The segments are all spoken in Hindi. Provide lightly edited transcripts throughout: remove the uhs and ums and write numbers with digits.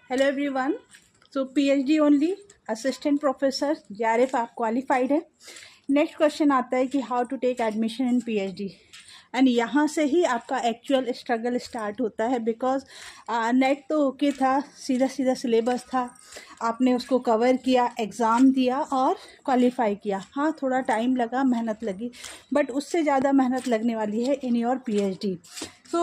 Hello everyone. So PhD only assistant professor JRF आप क्वालिफाइड है। नेक्स्ट क्वेश्चन आता है कि how to take admission in PhD, and यहाँ से ही आपका एक्चुअल स्ट्रगल स्टार्ट होता है। बिकॉज नेट तो ओके था, सीधा सीधा सिलेबस था, आपने उसको कवर किया, एग्ज़ाम दिया और क्वालिफाई किया। हाँ, थोड़ा टाइम लगा, मेहनत लगी, बट उससे ज़्यादा मेहनत लगने वाली है इन योर पीएचडी। तो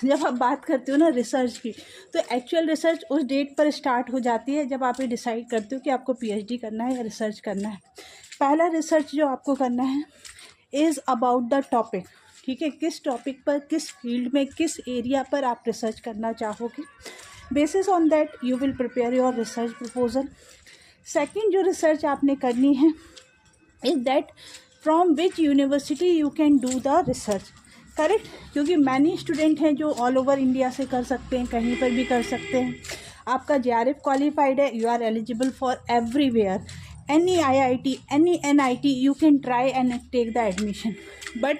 जब आप बात करते हो ना रिसर्च की, तो एक्चुअल रिसर्च उस डेट पर स्टार्ट हो जाती है जब आप ये डिसाइड करते हो कि आपको पीएचडी करना है या रिसर्च करना है। पहला रिसर्च जो आपको करना है इज़ अबाउट द टॉपिक। ठीक है, किस टॉपिक पर, किस फील्ड में, किस एरिया पर आप रिसर्च करना चाहोगे। Basis on that you will prepare your research proposal. Second जो रिसर्च आपने करनी है is that from which university you can do the research. Correct, क्योंकि मैनी स्टूडेंट हैं जो ऑल ओवर इंडिया से कर सकते हैं, कहीं पर भी कर सकते हैं। आपका जेआरएफ क्वालिफाइड है, you are eligible for everywhere, any IIT, any NIT you can try and take the admission. But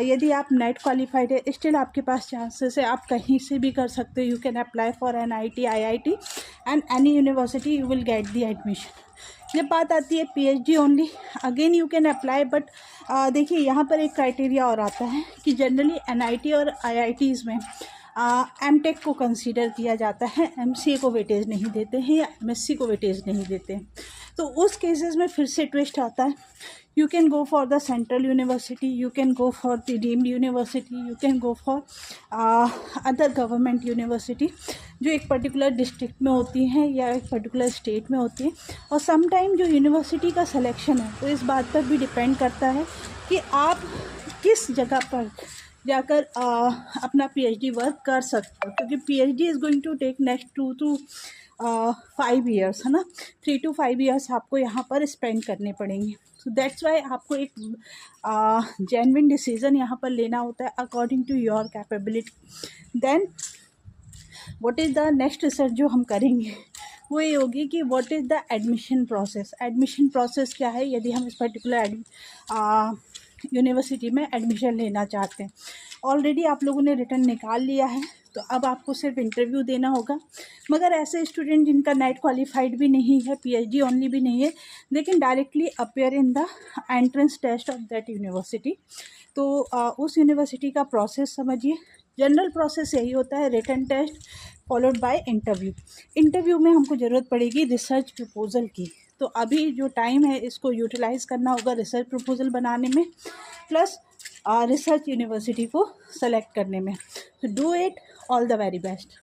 यदि आप नेट क्वालिफाइड है, स्टिल आपके पास चांसेस है, आप कहीं से भी कर सकते हो। You can apply for NIT, IIT and any university, you will get the admission. जब बात आती है PhD only, again you can apply, but देखिए यहाँ पर एक क्राइटेरिया और आता है कि जनरली एनआईटी और आईआईटीज़ में एमटेक को कंसीडर किया जाता है, एमसीए को वेटेज नहीं देते हैं या एमएससी को वेटेज नहीं देते हैं। तो उस केसेस में फिर से ट्विस्ट आता है। You can go for the central university, you can go for the deemed university, you can go for other government university जो एक पर्टिकुलर डिस्ट्रिक्ट में होती हैं या एक पर्टिकुलर स्टेट में होती है। और सम टाइम जो यूनिवर्सिटी का सिलेक्शन है वो इस बात पर भी डिपेंड करता है कि आप किस जगह पर जाकर अपना पीएचडी वर्क कर सकते हो, क्योंकि PhD is going to take next 2 to 5 years, है ना। 3 to 5 ईयर्स आपको यहाँ पर स्पेंड करने पड़ेंगे। सो दैट्स वाई आपको एक जेन्युइन डिसीज़न यहाँ पर लेना होता है according to your capability. Then what is the next research जो हम करेंगे वो ये होगी कि what is the admission process. Admission process क्या है यदि हम इस पर्टिकुलर यूनिवर्सिटी में एडमिशन लेना चाहते हैं। ऑलरेडी आप लोगों ने रिटर्न निकाल लिया है, तो अब आपको सिर्फ इंटरव्यू देना होगा। मगर ऐसे स्टूडेंट जिनका नेट क्वालिफाइड भी नहीं है, पीएचडी ओनली भी नहीं है, they can directly appear in the entrance test of that university. तो उस यूनिवर्सिटी का प्रोसेस समझिए। जनरल प्रोसेस यही होता है, written test followed by interview. Interview में हमको ज़रूरत पड़ेगी रिसर्च प्रपोजल की। तो अभी जो टाइम है इसको यूटिलाइज़ करना होगा रिसर्च प्रपोजल बनाने में, प्लस रिसर्च यूनिवर्सिटी को सेलेक्ट करने में। तो do it, all the very best.